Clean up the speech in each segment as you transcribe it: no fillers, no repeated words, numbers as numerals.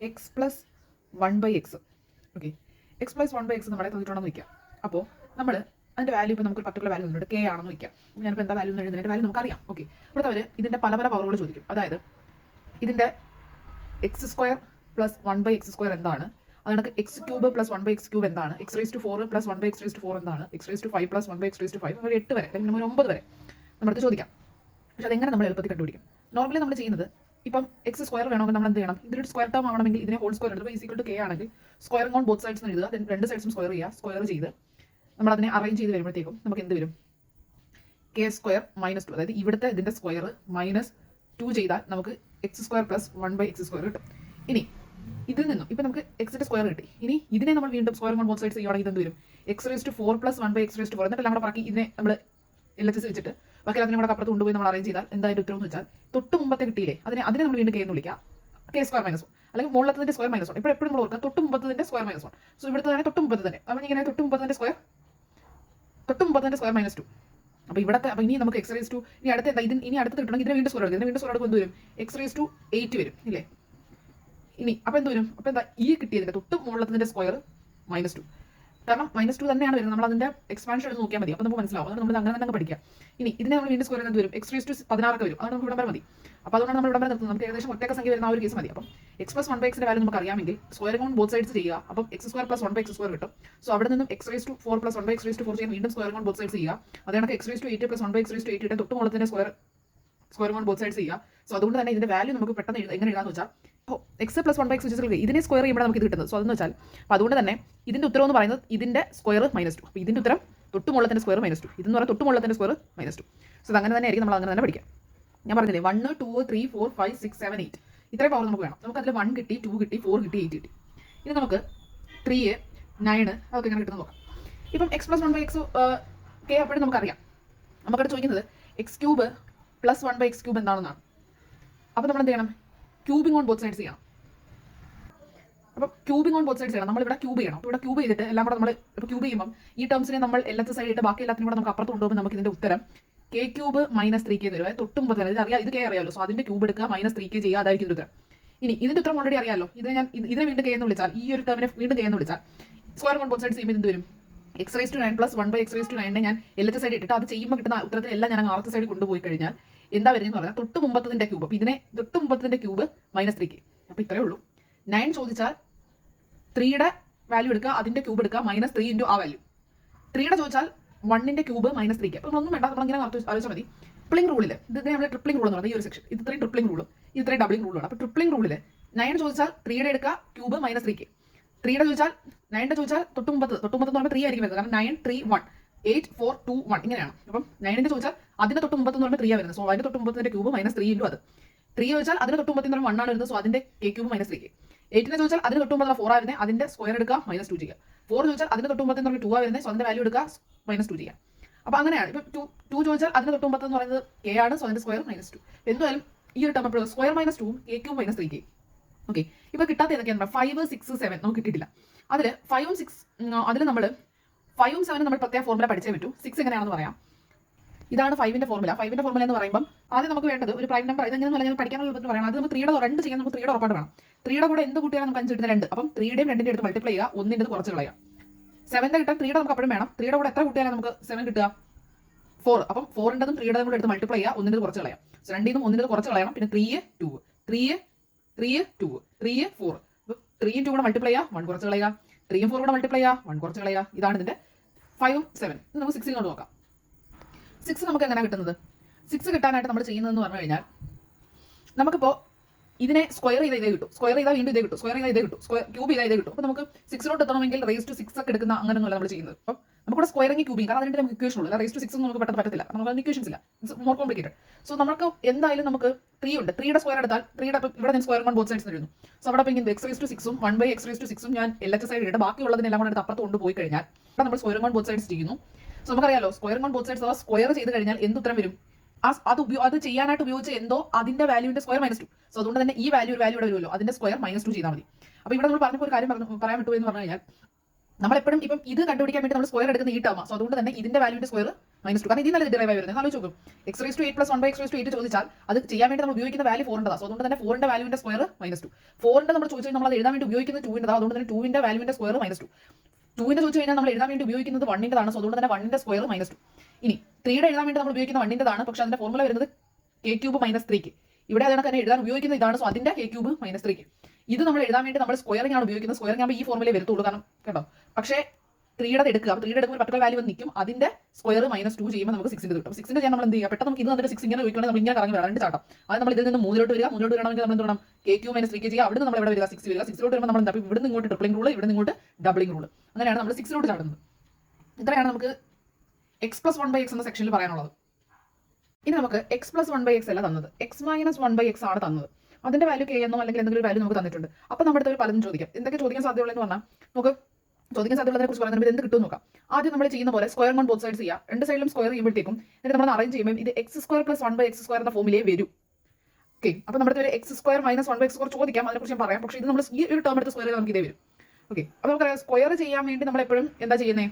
X plus 1/x. Okay, X plus 1/x നമ്മളെ തന്നിട്ടുണ്ടെന്ന് വയ്ക്കാം. അപ്പോൾ നമ്മൾ അതിൻ്റെ വാല്യൂ ഇപ്പോൾ നമുക്ക് പർട്ടിക്കുലർ വാല്യൂ തന്നിട്ടുണ്ട്, കെ ആണെന്ന് വയ്ക്കാം. ഞാനിപ്പോൾ എന്താ വാല്യൂ എഴുതുന്നതിൻ്റെ വാല്യൂ നമുക്കറിയാം. ഓക്കെ, ഇവിടുത്തെ അവർ ഇതിൻ്റെ പല പവറുകൾ ചോദിക്കും. അതായത് ഇതിൻ്റെ x² പ്ലസ് 1/x² എന്താണ്, അതുകൊണ്ട് x³ പ്ലസ് 1/x³ എന്താണ്, x⁴ പ്ലസ് 1/x⁴ എന്താണ്, x⁵ പ്ലസ് 1/x⁵, ഒരു 8 വരെ അല്ലെങ്കിൽ 9 വരെ നമ്മുടെ ചോദിക്കാം. പക്ഷെ അതെങ്ങനെ നമ്മൾ എളുപ്പത്തിൽ കണ്ടുപിടിക്കും? നോർമലി നമ്മൾ ചെയ്യുന്നത് ഇപ്പം x² വേണമെങ്കിൽ നമ്മൾ എന്ത് ചെയ്യണം, ഇതിലൊരു സ്ക്വയർ ടേം ആവണമെങ്കിൽ ഇതിനെ ഹോൾ സ്ക്വയർ എടുത്ത് ഈക്വൽ ടു കെ ആണെങ്കിൽ സ്ക്വയറിംഗ് ഓൺ ബോത്ത് സൈഡ്സ് എഴുതുക, രണ്ട് സൈഡ്സും സ്ക്വയർ ചെയ്യുക. സ്ക്വയർ ചെയ്ത് നമ്മൾ അതിനെ അറേഞ്ച് ചെയ്ത് വരുമ്പോഴത്തേക്കും നമുക്ക് എന്ത് വരും, k² - 2, അതായത് ഇവിടുത്തെ ഇതിന്റെ സ്ക്വയർ -2 ചെയ്താൽ നമുക്ക് x² പ്ലസ് 1/x² കിട്ടും. ഇനി ഇതിൽ നിന്നും ഇപ്പം നമുക്ക് എക്സിന്റെ സ്ക്വയർ കിട്ടി. ഇനി ഇതിനെ നമ്മൾ വീണ്ടും സ്ക്വയറിംഗ് ഓൺ ബോത്ത് സൈഡ്സ് ചെയ്യുകയാണെങ്കിൽ എന്ത് വരും, x⁴ പ്ലസ് 1/x⁴, എന്നിട്ട് എല്ലാം കൂടെ ബാക്കി ഇതിനെ നമ്മൾ LHS വെച്ചിട്ട് ബാക്കി അതിനെ കൂടെ അപ്പുറത്ത് കൊണ്ടുപോയി നമ്മൾ അറേഞ്ച് ചെയ്താൽ എന്തായാലും ഉത്തരം എന്ന് വെച്ചാൽ തൊട്ട് മുമ്പത്തെ കിട്ടിയില്ലേ അതിനെ നമ്മൾ വീണ്ടും കെ എന്ന് വിളിക്കാം, k² - 1, അല്ലെങ്കിൽ മുകളിലത്തതിന്റെ സ്ക്വയർ -1. ഇപ്പോൾ എപ്പോഴും നമ്മൾ ഓർക്കുക തൊട്ട് മുമ്പത്തതിന്റെ സ്ക്വയർ -1. സോ ഇവിടുത്തെ തന്നെ തൊട്ട് മുമ്പത്ത് തന്നെ അപ്പം ഇങ്ങനെ തൊട്ട് മുമ്പത്തതിന്റെ സ്ക്വയർ -2. അപ്പോൾ ഇവിടത്തെ അപ്പോൾ ഇനി നമുക്ക് x⁻², ഇനി അടുത്ത എന്താ ഇനി അടുത്ത് കിട്ടണമെങ്കിൽ ഇതിനെ വീണ്ടും സ്ക്വയർ എടുക്കും. ഇതിനെ വീണ്ടും സ്ക്വയർ എടുക്കും എന്ത് വരും, x⁸ വരും ഇല്ലേ. ഇനി അപ്പോൾ എന്ത് വരും, അപ്പോൾ എന്താ ഈ കിട്ടിയതിന്റെ തൊട്ട് മുകളിലത്തതിന്റെ സ്ക്വയർ -2, കാരണം -2 തന്നെയാണ് വരുന്നത്. നമ്മൾ അതിന്റെ എക്സ്പാൻഷൻ എടുത്ത് നോക്കിയാൽ മതി, അപ്പോൾ നമുക്ക് മനസ്സിലാവും. അതുകൊണ്ട് നമ്മൾ അങ്ങനെ തന്നെ പഠിക്കാം. ഇനി ഇതിനെ നമ്മൾ വീണ്ടും സ്ക്വയർ എന്ത് വരും, x⁻16 വരും. അത് നമുക്ക് ഇവിടം വരെ മതി. അപ്പോൾ അതുകൊണ്ട് നമ്മൾ ഇവിടം വരെ നിർത്തുന്നത്. നമുക്ക് ഏകദേശം ഒറ്റ സംഖ്യ വരുന്ന ആ ഒരു കേസ് മതി. അപ്പം x പ്ലസ് 1/x വാല്യൂ നമുക്ക് അറിയാമെങ്കിൽ സ്ക്വയറിംഗ് ഓൺ ബോത്ത് സൈഡ്സ് ചെയ്യുക. അപ്പം x² പ്ലസ് 1/x² കിട്ടും. സോ അവിടെ നിന്നും x⁴ പ്ലസ് 1/x⁴ ചെയ്യാൻ വീണ്ടും സ്ക്വയറിംഗ് ഓൺ ബോത്ത് സൈഡ്സ് ചെയ്യുക. അതാണ് x⁸ പ്ലസ് 1/x⁸ ഇട്ട് തൊട്ട് മുകളിലത്തിന്റെ സ്ക്വയറിംഗ് ഓൺ ബോത്ത് സൈഡ്സ് ചെയ്യുക. സോ അതുകൊണ്ട് തന്നെ ഇതിന്റെ വാല്യൂ നമുക്ക് പെട്ടെന്ന് എങ്ങനെ എഴുതാന്ന് വെച്ചാൽ, ഇപ്പോൾ x പ്ലസ് 1/x ഇതിനെ സ്ക്വയർ ചെയ്യുമ്പോൾ നമുക്ക് ഇത് കിട്ടുന്നത്. സോ അതെന്ന് വെച്ചാൽ അപ്പോൾ അതുകൊണ്ട് തന്നെ ഇതിന്റെ ഉത്തരം എന്ന് പറയുന്നത് ഇതിന്റെ സ്ക്വയർ -2. അപ്പോൾ ഇതിന്റെ ഉത്തരം തൊട്ട് മുകളിലത്തിന്റെ സ്ക്വയർ -2, ഇതെന്ന് പറഞ്ഞാൽ തൊട്ട് മുകളിലത്തിന്റെ സ്ക്വയർ -2. സോ അങ്ങനെ തന്നെ ആയിരിക്കും നമ്മൾ അങ്ങനെ തന്നെ പഠിക്കാം. ഞാൻ പറഞ്ഞില്ലേ 1 2 3 4 5 6 7 8 ഇത്രയും പവർ നമുക്ക് വേണം. നമുക്ക് അതിൽ 1 കിട്ടി, 2 കിട്ടി, 4 കിട്ടി, 8 കിട്ടി. ഇനി നമുക്ക് 3 9 അതൊക്കെ എങ്ങനെ കിട്ടുന്നത് നോക്കാം. ഇപ്പം x പ്ലസ് 1/x k അപ്പോഴും നമുക്കറിയാം. നമുക്കവിടെ ചോദിക്കുന്നത് x³ പ്ലസ് 1/x³ എന്താണെന്നാണ്. അപ്പോൾ നമ്മൾ എന്ത് ചെയ്യണം, ക്യൂബിംഗ് ഓൺ ബോത്ത് സൈഡ്സ് ചെയ്യണം. അപ്പോൾ ക്യൂബിംഗ് ഓൺ ബോത്ത് സൈഡ്സ് ചെയ്യണം. നമ്മളിവിടെ ക്യൂബ് ചെയ്യണം. ഇവിടെ ക്യൂബ് ചെയ്തിട്ട് എല്ലാം കൂടെ നമ്മൾ ഇപ്പോൾ ക്യൂബ് ചെയ്യുമ്പോൾ ഈ ടേംസിനെ നമ്മൾ LHS സൈഡ് ഇട്ട് ബാക്കി എല്ലാത്തിനും കൂടെ നമുക്ക് അപ്പുറത്ത് കൊണ്ടുപോകുമ്പോൾ നമുക്ക് ഇതിന്റെ ഉത്തരം k³ - 3k തരും. തൊട്ട് മുമ്പ് തന്നെ അറിയാം, ഇത് k അറിയാമല്ലോ. സോ അതിന്റെ ക്യൂബ് എടുക്കുക, -3k ചെയ്യുക, അതായിരിക്കും ഉത്തരം. ഇനി ഇതിന്റെ ഉത്തരം ഓൾറെഡി അറിയാമല്ലോ. ഇതിനെ വീണ്ടും k എന്ന് വിളിച്ചാൽ, ഈ ഒരു ടേമിനെ വീണ്ടും k എന്ന് വിളിച്ചാൽ സ്ക്വയർ ഓൺ ബോത്ത് സൈഡ്സ് ചെയ്യുമ്പോൾ എന്ത് വരും, x⁻9 പ്ലസ് 1/x⁻9 ഞാൻ LHS സൈഡ് ഇട്ടിട്ട് അത് ചെയ്യുമ്പോൾ കിട്ടുന്ന ഉത്തരത്തിൽ എല്ലാം ഞാൻ RHS സൈഡ് കൊണ്ടുപോയി കഴിഞ്ഞാൽ എന്താ വരുന്നതെന്ന് പറഞ്ഞാൽ തൊട്ട് മുമ്പത്തതിന്റെ ക്യൂബ്. അപ്പോൾ ഇതിനെ തൊട്ട് മുമ്പത്തതിന്റെ ക്യൂബ് -3k. അപ്പോൾ ഇത്രയേ ഉള്ളൂ. 9 ചോദിച്ചാൽ 3യുടെ വാല്യൂ എടുക്കുക, അതിന്റെ ക്യൂബ് എടുക്കുക, -3 ഇൻറ്റു ആ വാല്യൂ. 3യുടെ ചോദിച്ചാൽ 1ന്റെ ക്യൂബ് -3k. അപ്പോൾ ഒന്നും വേണ്ട, നമ്മളിങ്ങനെ ആലോചിച്ചാൽ മതി. ട്രിപ്ലിംഗ് റൂളിൽ ഇതിനെ നമ്മൾ ട്രിപ്ലിംഗ് റൂൾ എന്ന് പറയുന്നത് ഈ ഒരു സെക്ഷൻ, ഇത് ഇത്രയും ട്രിപ്ലിംഗ് റൂളും ഇത്രയും ഡബിളിംഗ് റൂളാണ്. അപ്പോൾ ട്രിപ്ലിംഗ് റൂളിൽ 9 ചോദിച്ചാൽ 3യുടെ എടുക്കുക, ക്യൂബ് -3k. 3യുടെ ചോദിച്ചാൽ 9ന്റെ ചോദിച്ചാൽ തൊട്ട് മുമ്പത്ത് എന്ന് പറയുമ്പോൾ 3 ആയിരിക്കും വരുന്നത്. കാരണം 9 3 1 8 4 2 1 ഇങ്ങനെയാണ്. അപ്പം 9ന്റെ ചോദിച്ചാൽ അതിന്റെ തൊട്ട് മുമ്പത്ത് എന്ന് പറയുമ്പോൾ 3 വരുന്നത്. സോ അതിന്റെ തൊട്ട് മുമ്പത്തിന്റെ ക്യൂബ് -3 ഇൻറ്റു അത്. 3 ചോദിച്ചാൽ അതിന്റെ തൊട്ട് മുമ്പത്ത് എന്ന് പറയുമ്പോൾ 1 ആണ് വരുന്നത്. സോ അതിന്റെ k³ -3k. 8നെ ചോദിച്ചാൽ അതിന്റെ തൊട്ട് മുമ്പത്ത് 4 വരുന്നത്, അതിന്റെ സ്ക്വയർ എടുക്കുക, -2 ചെയ്യുക. 4 ചോദിച്ചാൽ അതിന്റെ തൊട്ട് മുമ്പത്ത് എന്ന് പറയുമ്പോൾ 2 വരുന്നത്. സോ അതിന്റെ വാല്യൂ എടുക്കുക, -2 ചെയ്യുക. അപ്പോൾ അങ്ങനെയാണ്. ഇപ്പം 2 ചോദിച്ചാൽ അതിന്റെ തൊട്ട് മുമ്പത്ത് എന്ന് പറയുന്നത് k ആണ്. സോ അതിന്റെ സ്ക്വയർ -2. എന്തായാലും ഈ ഒരു ടേം എപ്പോഴും സ്ക്വയർ -2 k³ -3k. ഓക്കെ, ഇപ്പോൾ കിട്ടാത്ത ഏതൊക്കെയാണ് 5 6 7 നമുക്ക് കിട്ടിയിട്ടില്ല. അതിൽ 5ഉം 6 അതിൽ നമ്മൾ 5ഉം 7ഉം നമ്മൾ പ്രത്യേക ഫോർമുല പഠിച്ചേ പറ്റൂ. 6 എങ്ങനെയാണെന്ന് പറയാം. ഇതാണ് 5ന്റെ ഫോർമുല. 5ന്റെ ഫോർമുല എന്ന് പറയുമ്പോൾ ആദ്യം നമുക്ക് വേണ്ടത് ഒരു പ്രൈം നമ്പർ. ഇതെങ്ങനെ ഞാൻ പഠിക്കാനുള്ള എളുപ്പത്തിൽ പറയണം. അത് നമുക്ക് 3യുടെ 2 ചെയ്യാൻ നമുക്ക് 3യുടെ ഉറപ്പായിട്ട് വേണം. 3യുടെ കൂടെ എന്ത് കൂട്ടിയാലും നമുക്ക് 5 കിട്ടുന്ന 2. അപ്പം 3യുടെയും 2ന്റെ എടുത്ത് മൾട്ടിപ്ലൈ ചെയ്യുക, 1ന്റെ കുറച്ച് കളയുക. 7ന്റെ കിട്ടാൻ 3യുടെ നമുക്ക് അപ്പോഴും വേണം. 3യുടെ കൂടെ എത്ര കൂട്ടിയാലും നമുക്ക് 7 കിട്ടുക, 4. അപ്പം 4ന്റെതും 3യുടെതും കൂടെ എടുത്ത് മൾട്ടിപ്ലൈ ചെയ്യുക, 1ന്റെ കുറച്ച് കളയാം. 2ന്നും 1ന്റെ കുറച്ച് കളയണം. പിന്നെ 3 2 3 3 2 3 4 3യും 2 കൂടെ മൾട്ടിപ്ലൈ ചെയ്യുക, 1 കുറച്ച് കളയുക. 3യും 4 കൂടെ മൾട്ടിപ്ലൈ ചെയ്യുക, 1 കുറച്ച് കളയുക. ഇതാണ് ഇതിന്റെ 5ഉം 7. നമുക്ക് 6 കൊണ്ട് നോക്കാം. 6 നമുക്ക് എങ്ങനെ കിട്ടുന്നത്? 6 കിട്ടാനായിട്ട് നമ്മൾ ചെയ്യുന്നതെന്ന് പറഞ്ഞു കഴിഞ്ഞാൽ നമുക്കിപ്പോൾ ഇതിനെ സ്ക്വയർ ചെയ്താൽ ഇതേ കിട്ടും, സ്ക്വയർ ചെയ്താൽ വീണ്ടും ഇതേ കിട്ടും, സ്ക്വയർ ചെയ്താൽ ഇതേ കിട്ടും, ക്യൂബ് ചെയ്താൽ ഇതേ കിട്ടും. അപ്പോൾ നമുക്ക് 6 എത്തണമെങ്കിൽ റേസ് ടു 6 ഒക്കെ എടുക്കുന്ന അങ്ങനെയൊന്നുമല്ല നമ്മൾ ചെയ്യുന്നത്. അപ്പം നമുക്കിവിടെ സ്ക്വയറിംഗ് ക്യൂബിംഗ്, കാരണം അതിന്റെ നമുക്ക് ഇക്വേഷൻ ഉള്ളൂ. റേസ് ടു 6 നമുക്ക് പെട്ടെന്ന് പറ്റത്തില്ല, നമുക്ക് ഇക്വേഷൻസ് ഇല്ല, ഇറ്റ്സ് മോർ കോംപ്ലിക്കേറ്റഡ്. സോ നമുക്ക് എന്തായാലും നമുക്ക് 3 ഉണ്ട്. 3യുടെ സ്ക്വയർ എടുത്താൽ 3യുടെ ഇവിടെ ഞാൻ സ്ക്വയർ ഓൺ ബോത്ത് സൈഡ്സ് എഴുതുന്നു. സോ അവിടെ ഇങ്ങനെ x⁻6ഉം 1/x⁻6ഉം ഞാൻ LHS സൈഡ് ഇട്ട് ബാക്കിയുള്ളതിനെല്ലാം കൂടെ എടുത്ത് അപ്പുറത്ത് കൊണ്ടുപോയി കഴിഞ്ഞാൽ ഇവിടെ നമ്മൾ സ്ക്വയർ ഓൺ ബോത്ത് സൈഡ്സ് ചെയ്യുന്നു. സോ നമുക്കറിയാലോ സ്ക്വയർ ഓൺ ബോത്ത് സൈഡ്സ് അഥവാ സ്ക്വയർ ചെയ്ത് കഴിഞ്ഞാൽ എന്ത് ഉത്തരം വരും, അത് ചെയ്യാനായിട്ട് ഉപയോഗിച്ച എന്തോ അതിന്റെ വാല്യൂവിന്റെ സ്ക്വയർ -2. സോ അതുകൊണ്ട് തന്നെ ഈ വാല്യൂ ഇവിടെ വരുമല്ലോ, അതിന്റെ സ്ക്വയർ -2 ചെയ്താൽ മതി. അപ്പോൾ ഇവിടെ നമ്മൾ പറഞ്ഞപ്പോൾ ഒരു കാര്യം പറയാൻ വിട്ടു എന്ന് പറഞ്ഞു കഴിഞ്ഞാൽ നമ്മളെപ്പോഴും ഇപ്പം ഇത് കണ്ടുപിടിക്കാൻ വേണ്ടി നമ്മൾ സ്ക്വയർ എടുക്കുന്ന ഈ ടേം. സോ അതുകൊണ്ട് തന്നെ ഇതിന്റെ വാല്യൂന്റെ സ്ക്വയർ -2. കാരണം ഇതിൽ നല്ല ഡിറൈവ് ആയി വരുന്നത്. ആലോചിച്ച് നോക്കും, x⁻8 + 1/x⁻8 ചോദിച്ചാൽ അത് ചെയ്യാൻ വേണ്ടി നമ്മൾ ഉപയോഗിക്കുന്ന വാല്യൂ 4 സോ അതുകൊണ്ട് തന്നെ 4 വാല്യൂന്റെ സ്ക്വയർ -2. 4 നമ്മൾ ചോദിച്ചാൽ നമ്മൾ അത് എഴുതാൻ വേണ്ടി ഉപയോഗിക്കുന്നത് 2 അതുകൊണ്ട് തന്നെ 2 വാല്യൂന്റെ സ്ക്വയർ -2. 2 ചോദിച്ചു കഴിഞ്ഞാൽ നമ്മൾ എഴുതാൻ വേണ്ടി ഉപയോഗിക്കുന്നത് 1 സോ അതുകൊണ്ട് തന്നെ 1 സ്ക്വയർ -2. ഇനി 3 എഴുതാൻ വേണ്ടി നമ്മൾ ഉപയോഗിക്കുന്ന 1 പക്ഷെ അതിന്റെ ഫോർമുല വരുന്നത് k³ -3. ഇവിടെ അതിനൊക്കെ തന്നെ എഴുതാൻ ഉപയോഗിക്കുന്ന ഇതാണ്. സോ അതിന്റെ k³ -3. ഇത് നമ്മൾ എഴുതാൻ വേണ്ടി നമ്മൾ സ്ക്വയറിംഗ് ആണ് ഉപയോഗിക്കുന്നത്. സ്ക്വയറിംഗ് ആകുമ്പോൾ ഈ ഫോർമുലയെ വരത്തുള്ളൂ, കാരണം കേട്ടോ. പക്ഷേ 3 എടുക്കുക, 3 എടുക്കുമ്പോൾ പർട്ടിക്കുലർ വാല്യൂ വന്ന് നിൽക്കും. അതിന്റെ സ്ക്വയർ -2 ചെയ്യുമ്പോൾ നമുക്ക് 6 കിട്ടും. 6 ചെയ്യാൻ നമ്മൾ എന്ത് ചെയ്യുക, പെട്ടെന്ന് നമുക്ക് ഇത് വന്നിട്ട് 6 ഇങ്ങനെ ചോദിക്കുകയാണെങ്കിൽ നമ്മൾ ഇങ്ങനെ കറങ്ങി വരാം, 2 ചാട്ടം. അത് നമ്മൾ ഇതിൽ നിന്ന് 3 വരിക, 3 വരണമെങ്കിൽ നമ്മൾ എന്ത് വേണം, k³ -3 ചെയ്യുക. അവിടെ നമ്മൾ എവിടെ വരിക, 6 വരിക. 6 വരുമ്പോൾ നമ്മൾ എന്താ, ഇവിടെ നിന്ന് ഇങ്ങോട്ട് ട്രിപ്പിളിംഗ് റൂൾ, ഇവിടെ നിന്ന് ഇങ്ങോട്ട് ഡബിളിംഗ് റൂൾ. അങ്ങനെയാണ് നമ്മൾ 6 ചാടുന്നത്. ഇത്രയാണ് നമുക്ക് x+1/x എന്ന സെക്ഷനിൽ പറയാനുള്ളത്. ഇനി നമുക്ക് x+1/x അല്ല തന്നത്, x-1/x ആണ് തന്നത്. അതിന്റെ വാല്യൂ k എന്നോ അല്ലെങ്കിൽ എന്തെങ്കിലും വാല്യൂ നമുക്ക് തന്നിട്ടുണ്ട്. അപ്പോൾ നമ്മുടെ അടുത്ത് പലതും ചോദിക്കാം. എന്തൊക്കെ ചോദിക്കാൻ സാധ്യതയുള്ളതെന്ന് പറഞ്ഞാൽ നമുക്ക് ചോദിക്കാൻ സാധ്യതയുള്ളതിനെ കുറിച്ച് പറയുന്നത് എന്ത് കിട്ടും നോക്കാം. ആദ്യം നമ്മൾ ചെയ്യുന്ന പോലെ സ്ക്വയർ ഓൺ ബോത്ത് സൈഡ്സ് ചെയ്യുക. 2 സൈഡിലും സ്ക്വയർ ചെയ്യുമ്പോഴത്തേക്കും എന്നിട്ട് നമ്മൾ അറേഞ്ച് ചെയ്യുമ്പോൾ ഇത് x² + 1/x² എന്ന ഫോമിലേ വരും. ഓക്കെ, അപ്പോൾ നമ്മുടെ ഒരു x² - 1/x² ചോദിക്കാം, അതിനെക്കുറിച്ച് ഞാൻ പറയാം. പക്ഷേ ഇത് നമ്മൾ ഈ ഒരു ടേം എടുത്ത് സ്ക്വയർ ചെയ്താൽ നമുക്ക് ഇതേ വരും. ഓക്കെ, അപ്പോൾ നമുക്കറിയാം സ്ക്വയർ ചെയ്യാൻ വേണ്ടി നമ്മൾ എപ്പോഴും എന്താ ചെയ്യുന്നത്,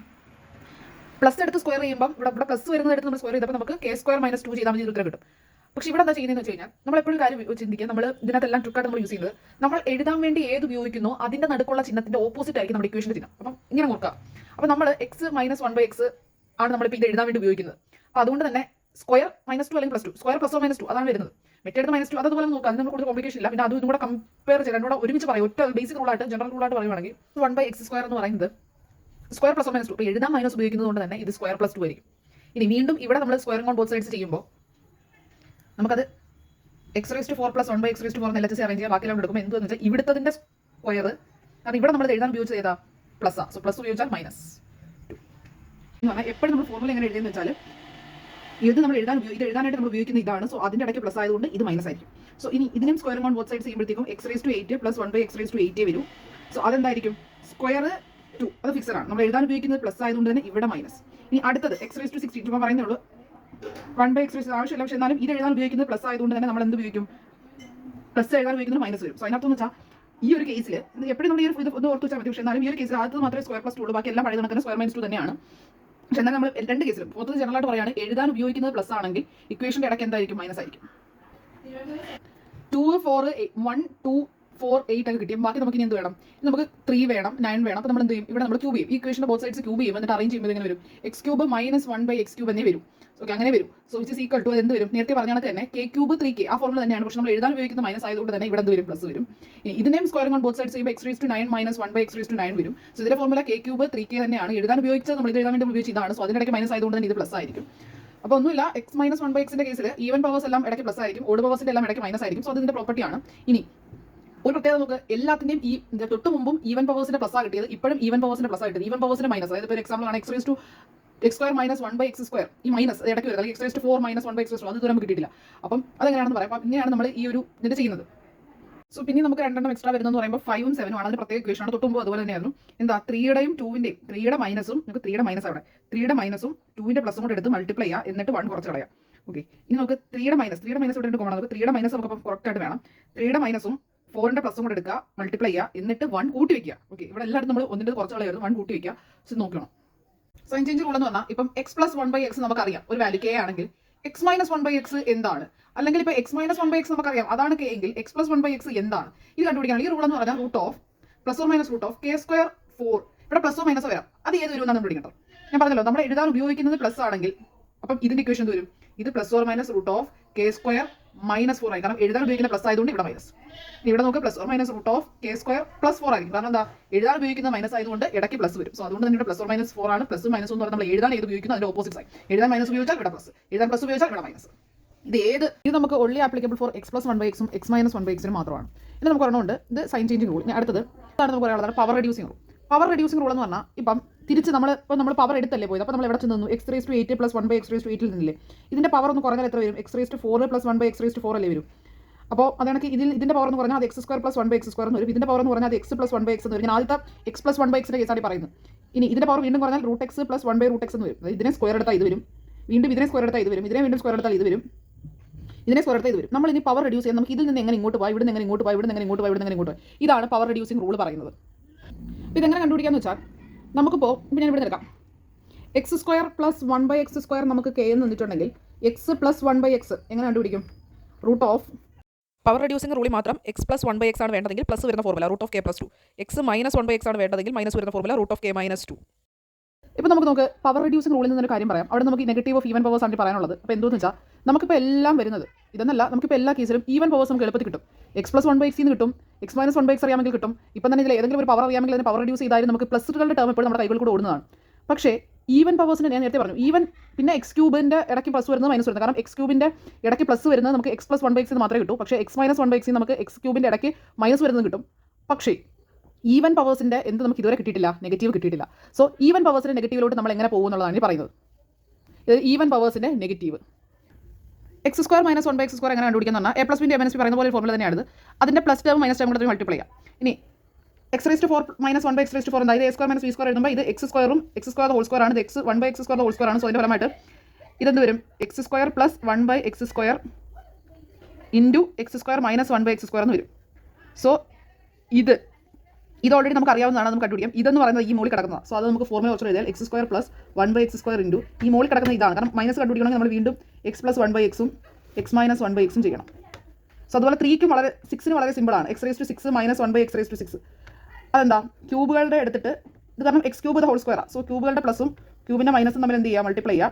പ്ലസ് എടുത്ത് സ്ക്വയർ ചെയ്യുമ്പോൾ ഇവിടെ പ്ലസ് വരുന്നതെടുത്ത് നമ്മൾ സ്ക്വയർ ചെയ്തപ്പോൾ നമുക്ക് k² -2 ചെയ്താൽ മതി ഉത്തരം കിട്ടും. പക്ഷേ ഇവിടെ എന്താ ചെയ്യുന്നതെന്ന് വെച്ച് കഴിഞ്ഞാൽ നമ്മൾ എപ്പോഴും കാര്യം ചിന്തിക്കുക, നമ്മൾ ഇതിനകത്തെല്ലാം ട്രിക്കായിട്ട് നമ്മൾ യൂസ് ചെയ്യുന്നത്, നമ്മൾ എഴുതാൻ വേണ്ടി ഏത് ഉപയോഗിക്കുന്നോ അതിന്റെ നടുക്കുള്ള ചിഹ്നത്തിന്റെ ഓപ്പോസിറ്റ് ആയിരിക്കും നമ്മുടെ ഇക്വേഷന്റെ ചിഹ്നം. അപ്പം ഇങ്ങനെ നോക്കുക. അപ്പോൾ നമ്മൾ x - 1/x ആണ് നമ്മളിപ്പോൾ ഇത് എഴുതാൻ വേണ്ടി ഉപയോഗിക്കുന്നത്. അപ്പോൾ അതുകൊണ്ട് തന്നെ സ്ക്വയർ -2 അല്ലെങ്കിൽ +2, സ്ക്വയർ +2 അതാണ് വരുന്നത്. മറ്റേത് -2 അതുപോലെ നോക്കുക, അത് നമ്മൾ കൂടുതൽ കോംപ്ലിക്കേഷൻ ഇല്ല. പിന്നെ അതും ഇതും കൂടെ കമ്പയർ ചെയ്ത് രണ്ടും കൂടെ ഒരുമിച്ച് പറയും. ഒറ്റ ബേസിക് റൂളായിട്ട് ജനറൽ റൂളായിട്ട് പറയുവാണെങ്കിൽ 1/x² എന്ന് പറയുന്നത് സ്ക്വയർ +1 - 2. ഇപ്പോൾ എഴുതാൻ മൈനസ് ഉപയോഗിക്കുന്നത് കൊണ്ട് തന്നെ ഇത് സ്ക്വയർ +2 ആയിരിക്കും. ഇനി വീണ്ടും ഇവിടെ നമ്മൾ സ്ക്വയറിംഗ് ഓൺ ബോത്ത് സൈഡ്സ് ചെയ്യുമ്പോൾ നമുക്കത് x⁻4 + 1/x⁻4 എന്ന് LHS അറേഞ്ച് ചെയ്യാം. ബാക്കിയെല്ലാം എടുക്കുമ്പോൾ എന്തെന്ന് വെച്ചാൽ ഇവിടുത്തതിന്റെ സ്ക്വയർ, കാരണം ഇവിടെ നമ്മൾ എഴുതാൻ ഉപയോഗിച്ചത് ഏതാ, പ്ലസ് ആ. സോ പ്ലസ് ഉപയോഗിച്ചാൽ -2 എന്ന് പറഞ്ഞാൽ എപ്പോഴും നമ്മൾ ഫോർമുല എങ്ങനെ എഴുതിയെന്ന് വെച്ചാൽ ഇത് നമ്മൾ എഴുതാനായിട്ട് നമ്മൾ ഉപയോഗിക്കുന്ന ഇതാണ്. സോ അതിന്റെ ഇടയ്ക്ക് പ്ലസ് ആയതുകൊണ്ട് ഇത് മൈനസ് ആയിരിക്കും. സോ ഇനി ഇതിനും സ്ക്വയറിംഗ് ഓൺ ബോത്ത് സൈഡ്സ് ചെയ്യുമ്പോഴത്തേക്കും x⁻8 + 1/x⁻8 വരും. സോ അതെന്തായിരിക്കും, സ്ക്വയർ 2, അത് ഫിക്സഡ് ആണ്. നമ്മൾ എഴുതാൻ ഉപയോഗിക്കുന്നത് പ്ലസ് ആയതുകൊണ്ട് തന്നെ ഇവിടെ മൈനസ്. ഇനി അടുത്തത് x⁻16 ഇപ്പോൾ പറയുന്നേ ഉള്ളൂ, 1/x ആവശ്യമില്ല. പക്ഷേ എന്നാലും ഇത് എഴുതാൻ ഉപയോഗിക്കുന്നത് പ്ലസ് ആയതുകൊണ്ട് തന്നെ നമ്മൾ എന്ത് ഉപയോഗിക്കും, പ്ലസ് എഴുതാൻ ഉപയോഗിക്കുന്നത് മൈനസ് വരും. സോ അതിനകത്തെന്ന് വെച്ചാൽ ഈ ഒരു കേസിൽ എപ്പോഴും നമ്മൾ ഈ ഒരു ഇത് ഒന്ന് ഓർത്ത് വെച്ചാൽ മതി. പക്ഷേ എന്നാലും ഈ ഒരു കേസിൽ ആദ്യത്തെ മാത്രമേ സ്ക്വയർ +2 ഉള്ളൂ, ബാക്കി എല്ലാം പഴയ കണക്കിന് സ്ക്വയർ -2 തന്നെയാണ്. പക്ഷേ എന്നാൽ നമ്മൾ 2 കേസിലും മൊത്തത്തിൽ ജനറലായിട്ട് പറയുകയാണ്, എഴുതാൻ ഉപയോഗിക്കുന്നത് പ്ലസ് ആണെങ്കിൽ ഇക്വേഷന്റെ ഇടയ്ക്ക് എന്തായിരിക്കും, മൈനസ് ആയിരിക്കും. 2, 4, 1, 2, 4, 8 ഒക്കെ കിട്ടിയും. ബാക്കി നമുക്ക് ഇനി എന്ത് വേണം, നമുക്ക് 3 വേണം, 9 വേണം. അപ്പോൾ നമ്മൾ എന്ത് ചെയ്യും, ഇവിടെ നമ്മൾ ക്യൂബ് ചെയ്യും. ഈ ഇക്വേഷന്റെ ബോത്ത് സൈഡ്സ് ക്യൂബ് ചെയ്യും. എന്നിട്ട് അറേഞ്ച് ചെയ്യുമ്പോൾ എങ്ങനെ വരും, x³ - 1/x³ എന്നേ വരും. ഓക്കെ, അങ്ങനെ വരും. So which is equal to എന്ത് വരും, നേരത്തെ പറഞ്ഞ കണക്ക് തന്നെ k³ 3k ആ ഫോർമുല തന്നെയാണ്. പക്ഷേ നമ്മൾ എഴുതാൻ ഉപയോഗിക്കുന്ന മൈനസ് ആയതുകൊണ്ട് തന്നെ ഇവിടെ എന്ത് വരും, പ്ലസ് വരും. ഇനി ഇതിനെയും സ്ക്വയറിംഗ് ഓൺ ബോത്ത് സൈഡ്സ് ചെയ്യുമ്പോൾ x⁻9 - 1/x⁻9 വരും. സോ ഇതിന്റെ ഫോർമുല k³ 3k തന്നെയാണ്. എഴുതാൻ ഉപയോഗിച്ചത് നമ്മൾ ഇത് എഴുതാൻ വേണ്ടി ഉപയോഗിച്ച് ഇതാണ്. സോ അതിന്റെ ഇടയ്ക്ക് മൈനസ് ആയതുകൊണ്ട് തന്നെ ഇത് പ്ലസ് ആയിരിക്കും. അപ്പോൾ ഒന്നുമില്ല, x - 1/xന്റെ കേസിൽ ഈവൻ പവേഴ്സ് എല്ലാം ഇടയ്ക്ക് പ്ലസ് ആയിരിക്കും, ഓഡ് പവേഴ്സിന്റെ എല്ലാം ഇടയ്ക്ക് മൈനസ് ആയിരിക്കും. സോ അതിന്റെ പ്രോപ്പർട്ടിയാണ്. ഇനി ഒരു പ്രത്യേകത നമുക്ക് എല്ലാത്തിന്റെയും ഈ തൊട്ട് മുമ്പും ഈവൻ പവേഴ്സിന്റെ പ്ലസ് ആ കിട്ടിയത്, ഇപ്പോഴും ഈവൻ പവേഴ്സിന്റെ പ്ലസ് ആയിട്ട് ഈവൻ പവേഴ്സിന്റെ മൈനസ്. അതായത് ഇപ്പോൾ എക്സാമ്പിൾ ആണ് x² - 1/x², ഈ മൈനസ് ഇടയ്ക്ക് വരുന്നത്, അല്ലെങ്കിൽ x⁻4 - 1/x², അത് ഇതുവരെ നമുക്ക് കിട്ടിയില്ല. അപ്പം അതെങ്ങനെയാണെന്ന് പറയാം. അപ്പം ഇങ്ങനെയാണ് നമ്മൾ ഈ ഒരു ഇതിന്റെ ചെയ്യുന്നത്. സോ പിന്നെ നമുക്ക് 2 എക്സ്ട്രാ വരുന്നതെന്ന് പറയുമ്പോൾ 5 ഉം 7 ഉം ആണ്. അതിന് പ്രത്യേക ഇക്വേഷൻ ആണ്. തൊട്ടുമ്പോൾ അതുപോലെ തന്നെയായിരുന്നു. എന്താ, 3യുടെയും 2ന്റെയും 3യുടെ മൈനസും, നമുക്ക് 3യുടെ മൈനസ് അവിടെ 3യുടെ മൈനസും 2ന്റെ പ്ലസും കൂടെ എടുത്ത് മൾട്ടിപ്ലൈ ചെയ്യുക, എന്നിട്ട് 1 കുറച്ച് കളയാം. ഓക്കെ, ഇനി നമുക്ക് 3യുടെ മൈനസ് ഇവിടെ കോമൺ. നമുക്ക് 3യുടെ മൈനസ് നമുക്ക് കറക്റ്റ് ആയിട്ട് വേണം. 3യുടെ മൈനസും 4ന്റെ പ്ലസും കൂടെ എടുക്കുക, മൾട്ടിപ്ലൈ ചെയ്യുക, എന്നിട്ട് 1 കൂട്ടി വെക്കുക. ഓക്കെ, ഇവിടെ എല്ലായിടത്തും നമ്മൾ ഒന്നിന്റെ കുറച്ച് കളയായിരുന്നു, 1 കൂട്ടി വെക്കുക. സോ നോക്കണം, സൈൻ ചേഞ്ച് റൂൾ എന്ന് പറഞ്ഞാൽ ഇപ്പം x+1/x നമുക്കറിയാം ഒരു വാല്യൂ k ആണെങ്കിൽ x - 1/x എന്താണ്, അല്ലെങ്കിൽ ഇപ്പോൾ x - 1/x നമുക്കറിയാം അതാണ് k എങ്കിൽ x+1/x എന്താണ്, ഇത് കണ്ടുപിടിക്കണം. ഈ റൂൾ എന്ന് പറഞ്ഞാൽ √k²4. ഇവിടെ പ്ലസോ മൈനസോ വരാം, അത് ഏത് വരും എന്നാണ് പിടിക്കേണ്ടത്. ഞാൻ പറഞ്ഞല്ലോ, നമ്മൾ എഴുതാൻ ഉപയോഗിക്കുന്നത് പ്ലസ് ആണെങ്കിൽ അപ്പം ഇതിന്റെ ഇക്വേഷൻ വരും, ഇത് +or - √k² -4 ആയി. കാരണം എഴുതാൻ ഉപയോഗിക്കുന്ന പ്ലസ് ആയതുകൊണ്ട് ഇവിടെ മൈനസ്. ഇവിടെ നമുക്ക് +or - √k² +4 ആയിരിക്കും. കാരണം എന്താ, എഴുതാൻ ഉപയോഗിക്കുന്ന മൈനസ് ആയതുകൊണ്ട് ഇടയ്ക്ക് പ്ലസ് വരും. സോ അതുകൊണ്ട് തന്നെ ഇവിടെ +or - 4 ആണ്. പ്ലസും മൈനസും എന്ന് പറഞ്ഞാൽ നമ്മൾ എഴുതാൻ ഏത് ഉപയോഗിക്കുന്നു അതിന്റെ ഓപ്പോസിറ്റ് ആയി. എഴുതാൻ മൈനസ് ഉപയോഗിച്ചാൽ ഇവിടെ പ്ലസ്, എഴുതാൻ പ്ലസ് ഉപയോഗിച്ചാൽ ഇവിടെ മൈനസ്. ഇത് നമുക്ക് ഓൺലി ആപ്ലിക്കബിൾ ഫോർ x+1/x ഉം x - 1/x മാത്രമാണ്. ഇത് നമുക്ക് ഒരെണ്ണമുണ്ട്, ഇത് സൈൻ ചേഞ്ചിങ് റൂൾ. അടുത്തത് ഇതാണ് നമുക്ക് പറയാനുള്ളത്, power reducing rule. Power reducing rule എന്ന് പറഞ്ഞാൽ ഇപ്പം തിരിച്ച് നമ്മൾ പവർ എടുത്തല്ലേ പോയത്. അപ്പോൾ നമ്മൾ എവിടെ ചെന്നു, x⁻8 + 1/x⁻8 നിന്നില്ലേ. ഇതിന്റെ പവർ ഒന്ന് കുറഞ്ഞാൽ എത്ര വരും, x⁻4 + 1/x⁻4 അല്ലേ വരും. അപ്പോൾ അതാണെങ്കിൽ ഇതിന്റെ പവർ എന്ന് പറഞ്ഞാൽ അത് x² + 1/x² എന്ന് വരും. ഇതിന്റെ പവർ എന്ന് പറഞ്ഞാൽ അത് x + 1/x എന്ന് വരും. ഞാൻ ആദ്യത്തെ x + 1/xന്റെ കേസാണ് പറയുന്നത്. ഇനി ഇതിന്റെ പവർ വീണ്ടും പറഞ്ഞാൽ √x + 1/√x എന്ന് വരും. ഇതിനെ സ്ക്വയർ എടുത്താൽ ഇത് വരും, വീണ്ടും ഇതിനെ സ്ക്വയർ എടുത്താൽ ഇത് വരും, ഇതിനെ വീണ്ടും സ്ക്വയർ എടുത്താൽ ഇത് വരും, ഇതിനെ സ്ക്വയർ എടുത്താൽ ഇത് വരും. നമ്മൾ ഇനി പവർ റെഡ്യൂസ് ചെയ്യാൻ നമുക്ക് ഇതിൽ നിന്ന് എങ്ങനെ ഇങ്ങോട്ട് പോയി, ഇവിടെ നിന്ന് എങ്ങനെ ഇങ്ങോട്ട് പോയി, ഇതാണ് പവർ റെഡ്യൂസിംഗ് റൂൾ പറയുന്നത്. ഇതെങ്ങനെ കണ്ടുപിടിക്കാന്ന് വെച്ചാൽ നമുക്കിപ്പോൾ ഇപ്പം ഞാൻ ഇവിടെ എടുക്കാം എക്സ് സ്ക്വയർ പ്ലസ് 1/x² നമുക്ക് കെ എന്ന് തന്നിട്ടുണ്ടെങ്കിൽ എക്സ് പ്ലസ് 1/x എങ്ങനെ കണ്ടുപിടിക്കും? റൂട്ട് ഓഫ് പവർ റെഡ്യൂസിംഗ് റൂളിൽ മാത്രം എക്സ് പ്ലസ് 1/x ആണ് വേണ്ടതെങ്കിൽ പ്ലസ് വരുന്ന formula root of k plus 2. X minus 1/x ആണ് വേണ്ടതെങ്കിൽ മൈനസ് വരുന്ന formula root of k minus 2. ഇപ്പോൾ നമുക്ക് പവർ റെഡ്യൂസിംഗ് റൂളിൽ നിന്നൊരു കാര്യം പറയാം. അവിടെ നമുക്ക് നെഗറ്റീവ് ഓഫ് ഈവൻ പവേഴ്സ് ആണ് പറയാനുള്ളത്. അപ്പോൾ എന്തെന്ന് വെച്ചാൽ നമുക്കിപ്പോൾ എല്ലാം വരുന്നത് ഇതെന്നല്ല, നമുക്കിപ്പോൾ എല്ലാ കേസിലും ഈവൻ പവേഴ്സ് നമുക്ക് എളുപ്പത്തിൽ കിട്ടും. എക്സ് പ്ലസ് 1/x എന്ന് കിട്ടും, എക്സ് മൈനസ് 1/x അറിയാമെങ്കിൽ കിട്ടും. ഇപ്പം തന്നെ ഇതിൽ ഏതെങ്കിലും ഒരു പവർ അറിയാമെങ്കിൽ അതിന് പവർ റെഡ്യൂസ് ചെയ്താലും നമുക്ക് പ്ലസുകളുടെ ടേം എപ്പോഴും നമ്മുടെ കൈകളിൽ കൂടെ ഓടുന്നതാണ്. പക്ഷേ ഈവൻ പവേഴ്സിന് ഞാൻ നേരത്തെ പറഞ്ഞു, ഈവൻ പിന്നെ എക്സ് ക്യൂബിൻ്റെ ഇടയ്ക്ക് പ്ലസ് വരുന്നത് മൈനസ് വരുന്നത്. കാരണം എക്സ് ക്യൂബിൻ്റെ ഇടയ്ക്ക് പ്ലസ് വരുന്നത് നമുക്ക് എക്സ് പ്ലസ് 1/x മാത്രമേ കിട്ടൂ. പക്ഷേ എക്സ് മൈനസ് 1/x നമുക്ക് എക്സ് ക്യൂബിൻ്റെ ഇടയ്ക്ക് മൈനസ് വരുന്നത് കിട്ടും. പക്ഷേ ഈവൻ പവേഴ്സിൻ്റെ എന്ത് നമുക്ക് ഇതുവരെ കിട്ടിയിട്ടില്ല, നെഗറ്റീവ് കിട്ടിയിട്ടില്ല. സോ ഈവൻ പവേഴ്സിൻ്റെ നെഗറ്റീവിലോട്ട് നമ്മൾ എങ്ങനെ പോകും എന്നുള്ളതാണ് ഈ പറയുന്നത്. ഇത് ഈവൻ പവേഴ്സിൻ്റെ negative x square minus 1/x² എങ്ങനെ കണ്ടുപിടിക്കാൻ പറഞ്ഞാൽ A plus B minus B പറയുന്ന പോലെ ഫോർമുല തന്നെയാണ്. അതിൻ്റെ പ്ലസ് ടേം മൈനസ് ടേം കൂടെ മൾട്ടിപ്ലൈ ചെയ്യാം. ഇനി x⁴ മൈനസ് 1/x⁴ എന്താ? ഇത് a² മൈനസ് b² എഴുതുമ്പോൾ ഇത് x² x² ഹോൾ സ്ക്വയർ ആണ്. ഇത് x 1/x² ഹോൾ സ്ക്വയർ ആണ്. സോ അതിൻ്റെ ഫലമായിട്ട് ഇതെന്ത് വരും? x² plus 1/x² into x² minus 1/x² എന്ന് വരും. സോ ഇത് ഓൾറെഡി നമുക്ക് അറിയാവുന്നതാണ്, നമുക്ക് കണ്ടുപിടിക്കാം. ഇതെന്ന് പറയുന്നത് ഈ മോളിൽ കിടക്കുന്നത്. സോ അത് നമുക്ക് ഫോർമുല വെച്ച് എഴുതിയാൽ x² പ്ലസ് 1/x² ഇൻറ്റു ഈ മോളിൽ കിടക്കുന്ന ഇതാണ്. കാരണം മൈനസ് കണ്ടുപിടിക്കണമെങ്കിൽ നമ്മൾ വീണ്ടും x plus 1/x x minus 1/x ചെയ്യണം. സോ അതുപോലെ 3ക്കും വളരെ 6ന് വളരെ സിമ്പിളാണ്. x⁶ minus 1/x⁶. അതെന്താ? ക്യൂബുകളുടെ എടുത്തിട്ട് ഇത് കാരണം x³ ഇത് ഹോൾ സ്ക്വയറാണ്. സോ ക്യൂബുകളുടെ പ്ലസും ക്യൂബിൻ്റെ മൈനസും തമ്മിൽ എന്ത് ചെയ്യുക? മൾട്ടിപ്ലൈ ചെയ്യുക.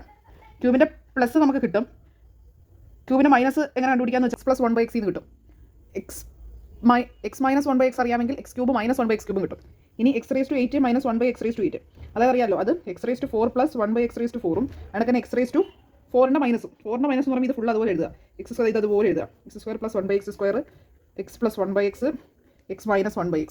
ക്യൂബിൻ്റെ പ്ലസ് നമുക്ക് കിട്ടും, ക്യൂബിൻ്റെ മൈനസ് എങ്ങനെ കണ്ടുപിടിക്കാന്ന് വെച്ചാൽ x പ്ലസ് 1/x എന്ന് കിട്ടും. x മൈനസ് 1/x അറിയാമെങ്കിൽ x³ മൈനസ് 1/x³ കിട്ടും. ഇനി x⁸ മൈനസ് 1/x⁸. അതായത് അറിയാമല്ലോ, അത് x⁴ പ്ലസ് 1/x⁴ അതിനൊക്കെ x⁴ മൈനസ് എന്ന് പറയുമ്പോൾ ഇത് ഫുൾ അതുപോലെ എഴുതുക. x² ഇത് അതുപോലെ എഴുതുക. x² plus 1/x², x plus 1/x, x minus 1/x.